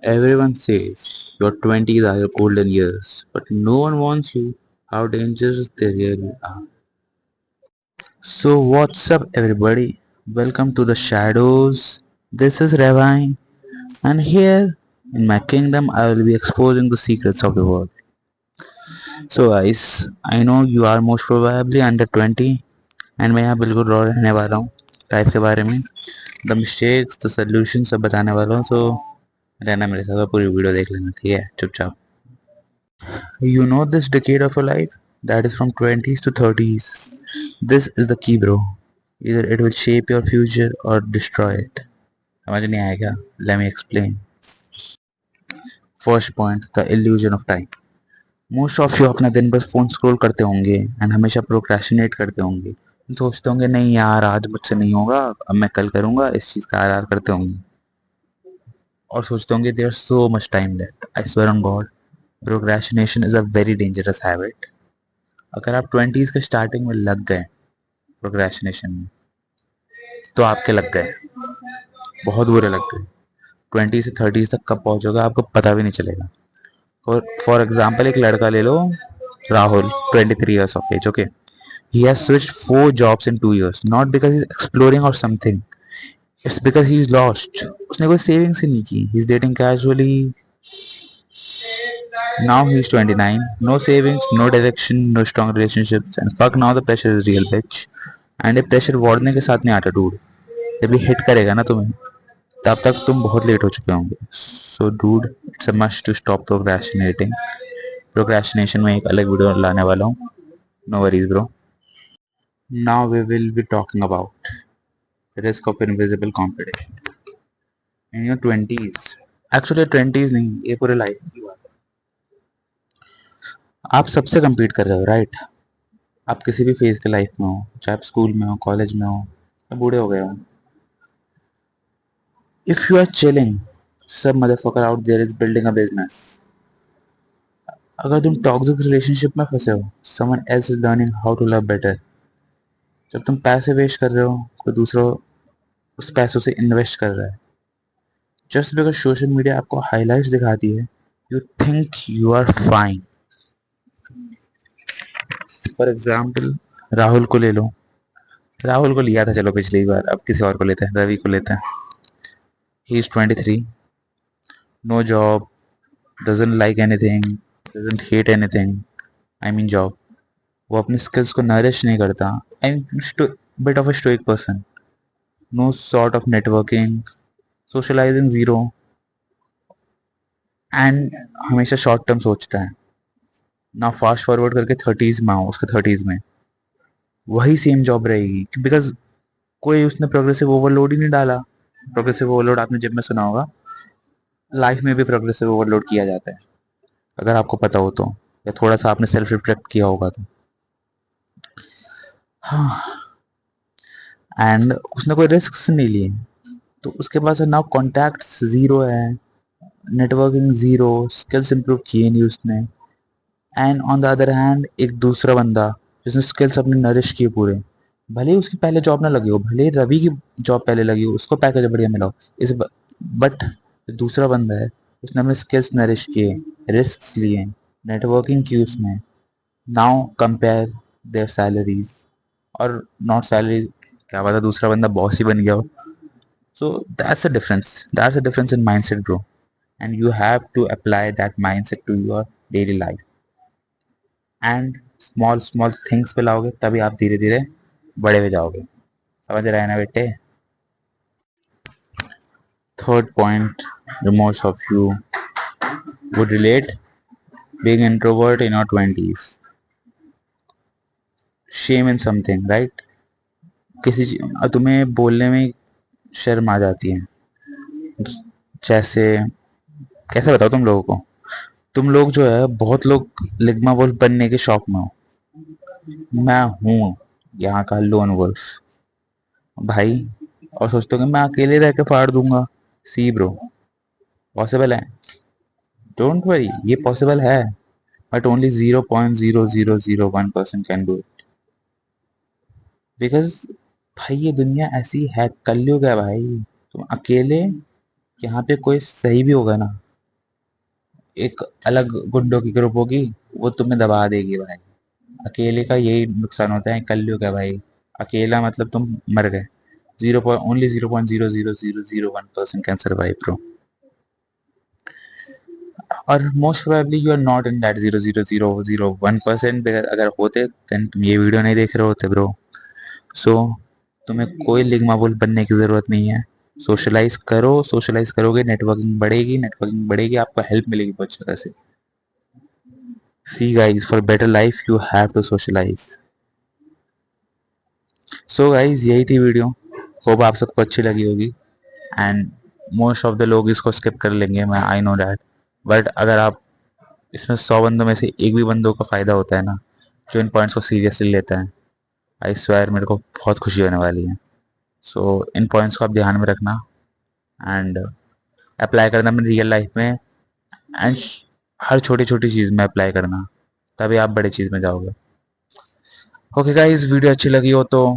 Everyone says your 20s are your golden years, but no one warns you how dangerous they really are. So, what's up, everybody? Welcome to the shadows. This is Revine, and here in my kingdom, I will be exposing the secrets of the world. So, guys, I know you are most probably under 20, and मैं यहाँ बिल्कुल raw रहने वाला हूँ life के बारे में the mistakes the solution सब बताने वाला हूँ सो रहना मेरे साथ और पूरी वीडियो देख लेना ठीक है चुपचाप you know this decade of your life that is from 20s to 30s this is the key bro either it will shape your future or destroy it समझ नहीं आया क्या let me explain first point the illusion of time most of you अपना दिन भर phone scroll करते होंगे and हमेशा प्रोक्रेस्टिनेट करते होंगे सोचते होंगे नहीं यार आज मुझसे नहीं होगा अब मैं कल करूंगा इस चीज़ का आर करते होंगे और सोचते होंगे there so much time left I swear on God procrastination is a very dangerous habit अगर आप 20s के स्टार्टिंग में लग गए प्रोक्रेस्टिनेशन में तो आपके लग गए बहुत बुरे लग गए 20 से 30s तक कब पहुंचोगे आपको पता भी नहीं चलेगा फॉर एग्जाम्पल एक लड़का ले लो Rahul 23 years of age okay he has switched 4 jobs in 2 years not because he's exploring or something it's because he's lost उसने कोई सेविंग्स ही नहीं की he's dating casually now he's 29 no savings no direction no strong relationships and fuck now the pressure is real bitch and ये pressure वार्डने के साथ नहीं आता dude जब ये हिट करेगा ना तुम्हें तब तक तुम बहुत लेट हो चुके होंगे so dude it's a must to stop procrastinating procrastination में एक अलग वीडियो लाने वाला हूँ no worries bro now we will be talking about risk of invisible competition in your 20s actually 20s नहीं ये पूरे लाइफ की बात है आप सबसे compete कर रहे हो राइट आप किसी भी फेज के लाइफ में हो चाहे आप स्कूल में हो कॉलेज में हो या बूढ़े हो गए हो if you are chilling some motherfucker out there is building a business अगर तुम टॉक्सिक रिलेशनशिप में फंसे हो someone else is learning how to love better जब तुम पैसे वेस्ट कर रहे हो कोई दूसरा उस पैसों से इन्वेस्ट कर रहा है जस्ट बिकॉज सोशल मीडिया आपको हाईलाइट्स दिखाती है you think you are fine for example Rahul को ले लो राहुल को लिया था चलो पिछली बार अब किसी और को लेते हैं रवि को लेते हैं he is 23 no job doesn't like anything doesn't hate anything I mean job वो अपनी स्किल्स को नरिश नहीं करता I mean bit of a stoic person no sort of networking socialising zero and हमेशा शॉर्ट टर्म सोचता है ना fast forward करके 30s में आओ उसके 30s में वही सेम जॉब रहेगी बिकॉज कोई उसने प्रोग्रेसिव ओवरलोड ही नहीं डाला प्रोग्रेसिव ओवरलोड आपने जिम में सुना होगा लाइफ में भी प्रोग्रेसिव ओवरलोड किया जाता है अगर आपको पता हो तो या थोड़ा सा आपने सेल्फ रिफ्लेक्ट किया होगा तो हाँ एंड उसने कोई रिस्क नहीं लिए तो उसके पास ना कॉन्टैक्ट्स ज़ीरो है नेटवर्किंग ज़ीरो स्किल्स इंप्रूव किए नहीं उसने and on the other hand एक दूसरा बंदा जिसने स्किल्स अपने नरिश किए पूरे भले ही उसकी पहले जॉब ना लगी हो भले ही रवि की जॉब पहले लगी हो उसको पैकेज बढ़िया मिला हो इस बट दूसरा बंदा है उसने अपने स्किल्स नरिश किए रिस्क लिए नेटवर्किंग की उसने नाउ कंपेयर देयर सैलरीज और नॉट सैलरी क्या पता दूसरा बंदा बॉस ही बन गया हो so that's a difference in mindset bro and you have to apply that mindset to your daily life and small small things पे लाओगे तभी आप धीरे धीरे बड़े हो जाओगे समझ रहे हैं ना बेटे third point the most of you would relate being introvert in your 20s shame in something right तुम्हें बोलने में शर्म आ जाती है जैसे कैसे बताओ तुम लोगों को तुम लोग जो है बहुत लोग लिग्मा वुल्फ बनने के शौक में हो मैं हूँ यहाँ का लोन वुल्फ भाई और सोचते हो कि मैं अकेले रह के फाड़ दूंगा सी ब्रो पॉसिबल है डोंट वरी ये पॉसिबल है but only 0.0001% can do it because भाई ये दुनिया ऐसी है कलयुग है भाई तुम अकेले यहाँ पे कोई सही भी होगा ना, एक अलग गुंडों की ग्रुप होगी, वो तुम्हें दबा देगी भाई। अकेले का यही नुकसान होता है कलयुग है भाई। अकेला मतलब तुम मर गए। Zero point only 0.00001% can survive bro. और most probably you are not in that 0.00001%। अगर होते देन तुम ये वीडियो नहीं देख रहे होते ब्रो। सो तुम्हें कोई लिग्मा बुल बनने की जरूरत नहीं है। सोशलाइज करो, सोशलाइज करोगे नेटवर्किंग बढ़ेगी, नेटवर्किंग बढ़ेगी आपको हेल्प मिलेगी बहुत जगह से। See guys, for better life you have to socialise. So guys यही थी वीडियो। होप आप सबको अच्छी लगी होगी। एंड मोस्ट ऑफ द लोग इसको स्किप कर लेंगे, मैं आई नो डैट। बट अगर आप इसमें 100 बंदों में से एक भी बंदों को फायदा होता है ना, जो इन पॉइंट्स को सीरियसली लेता है, आई स्वेयर मेरे को बहुत खुशी होने वाली है। सो इन पॉइंट्स को आप ध्यान में रखना एंड अप्लाई करना अपनी रियल लाइफ में। एंड हर छोटी छोटी चीज़ में अप्लाई करना, तभी आप बड़ी चीज़ में जाओगे। ओके गाइस, वीडियो अच्छी लगी हो तो